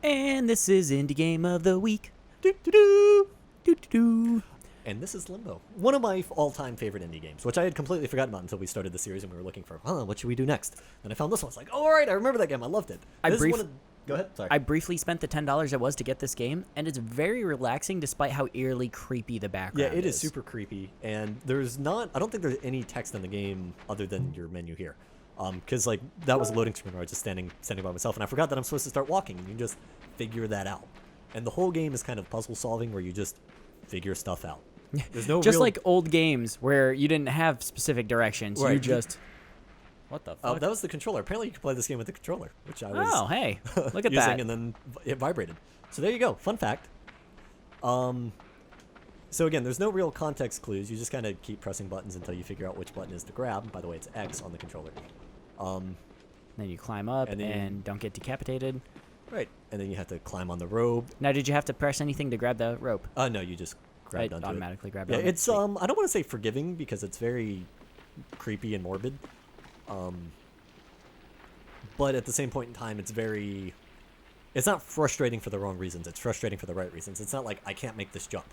And this is Indie Game of the Week. Do-do-do. Do-do-do. And this is Limbo, one of my all-time favorite indie games, which I had completely forgotten about until we started the series and we were looking for, what should we do next? And I found this one. I was like, oh, all right, I remember that game. I loved it. Go ahead. Sorry. I briefly spent the $10 it was to get this game, and it's very relaxing despite how eerily creepy the background is. Yeah, it is super creepy, and I don't think there's any text in the game other than your menu here. Because, that was a loading screen where I was just standing by myself, and I forgot that I'm supposed to start walking, and you just figure that out. And the whole game is kind of puzzle solving where you just figure stuff out. There's no just like old games where you didn't have specific directions. Right. You just... What the fuck? That was the controller. Apparently you could play this game with the controller, which I was Oh, hey. Look at using, that. and then it vibrated. So there you go. Fun fact. So again, there's no real context clues. You just kind of keep pressing buttons until you figure out which button is to grab. By the way, it's X on the controller. Then you climb up and don't get decapitated. Right. And then you have to climb on the rope. Now, did you have to press anything to grab the rope? No, you just grabbed onto automatically it. grabbed Yeah, onto it. it's I don't want to say forgiving because it's very creepy and morbid. But at the same point in time, it's not frustrating for the wrong reasons. It's frustrating for the right reasons. It's not like I can't make this jump.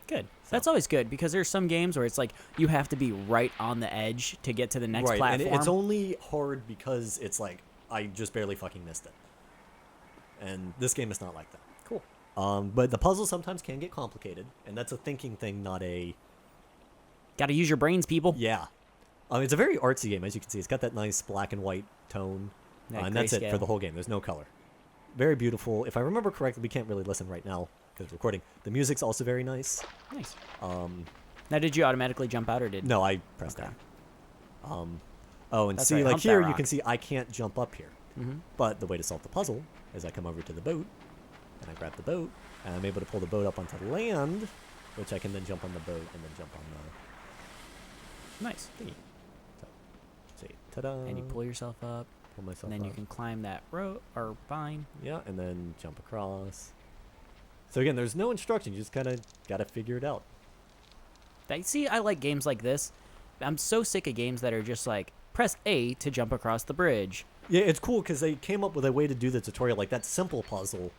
Good. That's always good because there's some games where it's like you have to be right on the edge to get to the next platform. And it's only hard because it's like I just barely fucking missed it. And this game is not like that. Cool. But the puzzles sometimes can get complicated, and that's a thinking thing, not a... Gotta use your brains, people. Yeah. It's a very artsy game, as you can see. It's got that nice black and white tone, and that's it for the whole game. There's no color. Very beautiful. If I remember correctly, we can't really listen right now because we're recording. The music's also very nice. Nice. Now, did you automatically jump out, or did... No, I pressed that. And That's see, right, like hump here, that you rock. can see I can't jump up here. But the way to solve the puzzle is I come over to the boat, and I grab the boat, and I'm able to pull the boat up onto the land, which I can then jump on the boat and then jump on the Nice. thingy. So, see, ta-da. And you pull yourself up, pull myself and then you up. can climb that rope or vine. Yeah, and then jump across. So again, there's no instruction. You just kind of got to figure it out. I like games like this. I'm so sick of games that are just like, press A to jump across the bridge. Yeah, it's cool because they came up with a way to do the tutorial, like that simple puzzle,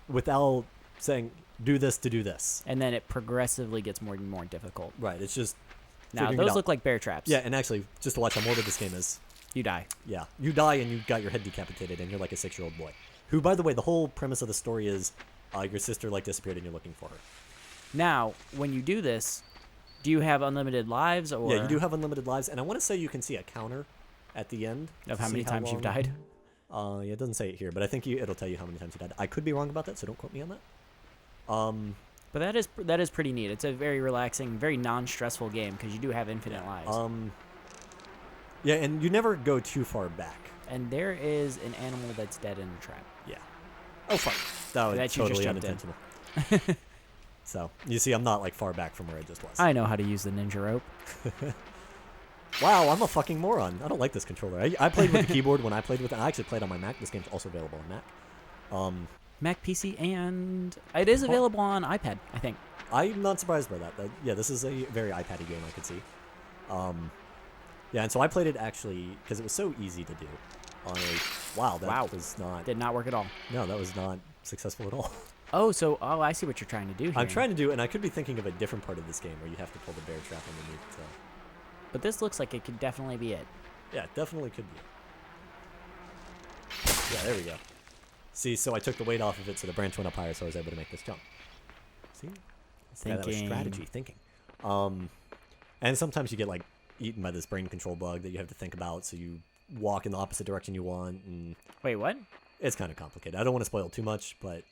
without saying, do this to do this. And then it progressively gets more and more difficult. Right, it's just Now, figuring it those out. look like bear traps. Yeah, and actually, just to watch how morbid this game is, You die. yeah, you die and you got your head decapitated and you're like a 6-year-old boy. Who, by the way, the whole premise of the story is your sister disappeared and you're looking for her. Now, when you do this, do you have unlimited lives? Or Yeah, you do have unlimited lives, and I want to say you can see a counter at the end. Of to how see many times you've long- died? Yeah, it doesn't say it here, but I think it'll tell you how many times you died. I could be wrong about that, so don't quote me on that. But that is pretty neat. It's a very relaxing, very non-stressful game because you do have infinite lives. Yeah, and you never go too far back. And there is an animal that's dead in a trap. Yeah. Oh, fuck. That was That you just totally jumped in. unintentional. So, you see, I'm not, far back from where I just was. I know how to use the ninja rope. Wow, I'm a fucking moron. I don't like this controller. I played with the keyboard when I played with it. I actually played on my Mac. This game's also available on Mac. Mac, PC, and it is available on iPad, I think. I'm not surprised by that. Yeah, this is a very iPad-y game, I could see. Yeah, and so I played it actually because it was so easy to do. Was not... Did not work at all. No, that was not successful at all. Oh, I see what you're trying to do here. I'm trying to do, and I could be thinking of a different part of this game where you have to pull the bear trap underneath. So. But this looks like it could definitely be it. Yeah, it definitely could be. Yeah, there we go. See, so I took the weight off of it, so the branch went up higher, so I was able to make this jump. See? Yeah, that was strategy, thinking. And sometimes you get, eaten by this brain control bug that you have to think about, so you walk in the opposite direction you want, and... Wait, what? It's kind of complicated. I don't want to spoil too much, but...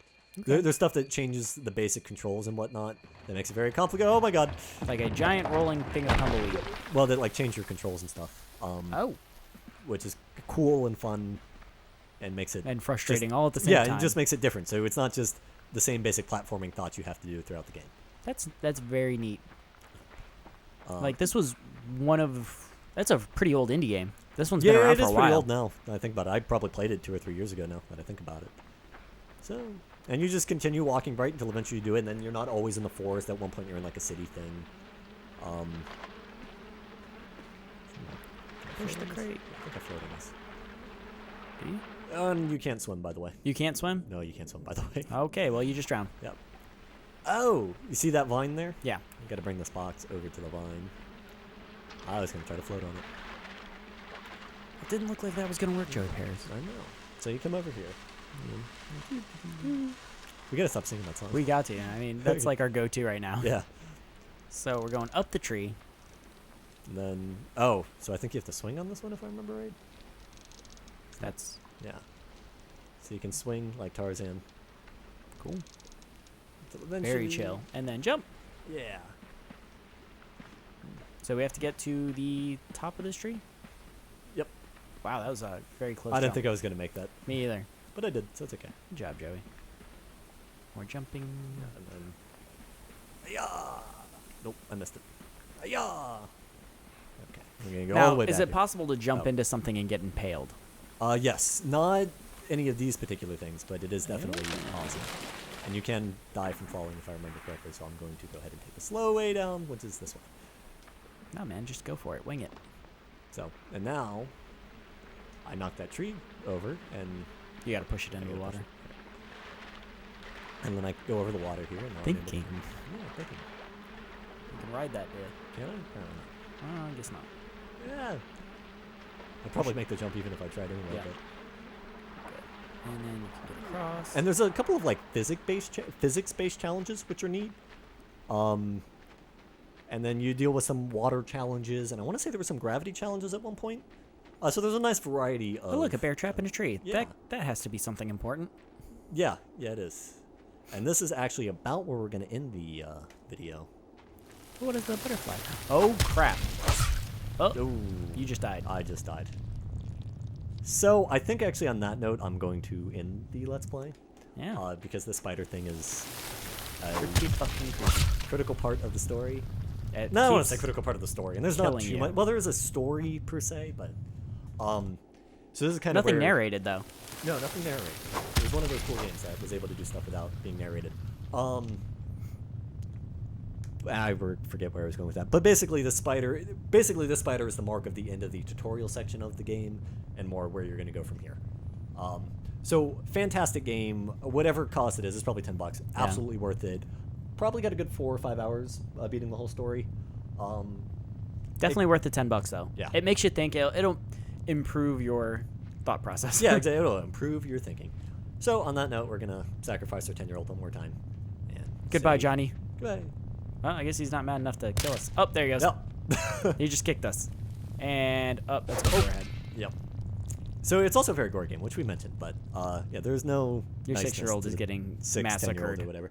Okay. There's stuff that changes the basic controls and whatnot that makes it very complicated. Oh my god. Like a giant rolling thing of tumbleweed. Well, that change your controls and stuff. Which is cool and fun and makes it... And frustrating all at the same time. Yeah, it just makes it different. So it's not just the same basic platforming thoughts you have to do throughout the game. That's very neat. This was that's a pretty old indie game. This one's been around for a while. Yeah, it is pretty old now. I think about it. I probably played it 2 or 3 years ago now that I think about it. So... And you just continue walking right until eventually you do it, and then you're not always in the forest. At one point, you're in a city thing. Push the crate. I think I floated this. Do you? And you can't swim, by the way. You can't swim? No, you can't swim, by the way. Okay, well, you just drowned. Yep. Oh, you see that vine there? Yeah. You got to bring this box over to the vine. I was going to try to float on it. It didn't look like that was going to work, Joey Paris. I know. So you come over here. We got to stop singing that song. We got to. I mean, that's like our go-to right now. Yeah. So we're going up the tree. And then, oh, so I think you have to swing on this one if I remember right? That's... Yeah. So you can swing like Tarzan. Cool. So Very chill. And then jump. Yeah. So we have to get to the top of this tree? Yep. Wow, that was a very close I didn't jump. think I was going to make that. Me either. But I did, so it's okay. Good job, Joey. We're jumping. And then... Ayah! Nope, I missed it. Ayah! Okay. We're going to go all the way back. Is it here. possible to jump into something and get impaled? Yes. Not any of these particular things, but it is definitely possible. And you can die from falling if I remember correctly, so I'm going to go ahead and take the slow way down, which is this one. No, man, just go for it. Wing it. So, and now, I knock that tree over, and... You got to push it into the water. And then I go over the water here. And now Thinking. Yeah, thinking. You can ride that, dude. Can I? Apparently not. I guess not. Yeah. I'd probably make the jump even if I tried anyway. Yeah. But. And then you can get across. And there's a couple of like physics-based challenges which are neat. And then you deal with some water challenges, and I want to say there were some gravity challenges at one point. So there's a nice variety of... Oh, look, a bear trap in a tree. Yeah. That has to be something important. Yeah, it is. And this is actually about where we're going to end the video. What is the butterfly? Oh, crap. Oh, Ooh. you just died. I just died. So I think actually on that note, I'm going to end the Let's Play. Yeah. Because the spider thing is Pretty fucking creepy. critical part of the story. It No, I want to keeps say critical part of the story. And there's not killing too you. much. Well, there is a story per se, but so this is kind Nothing of where, narrated, though. No, nothing narrated. It was one of those cool games that was able to do stuff without being narrated. I forget where I was going with that. But basically, this spider is the mark of the end of the tutorial section of the game, and more where you're going to go from here. So fantastic game. Whatever cost it is, it's probably $10. Yeah. Absolutely worth it. Probably got a good 4 or 5 hours beating the whole story. Definitely worth the $10, though. Yeah. It makes you think. It'll improve your thought process. Yeah, exactly. It'll improve your thinking. So on that note, we're gonna sacrifice our 10-year-old one more time. And Goodbye, say Johnny. Goodbye. Well, I guess he's not mad enough to kill us. Oh, there he goes. Yep. He just kicked us. And up. That's over our head. Yep. So it's also a very gory game, which we mentioned, but yeah, there's no Your niceness 6-year-old to is the getting 10-year-old massacred. or whatever.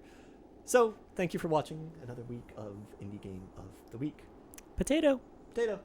So thank you for watching another week of Indie Game of the Week. Potato. Potato.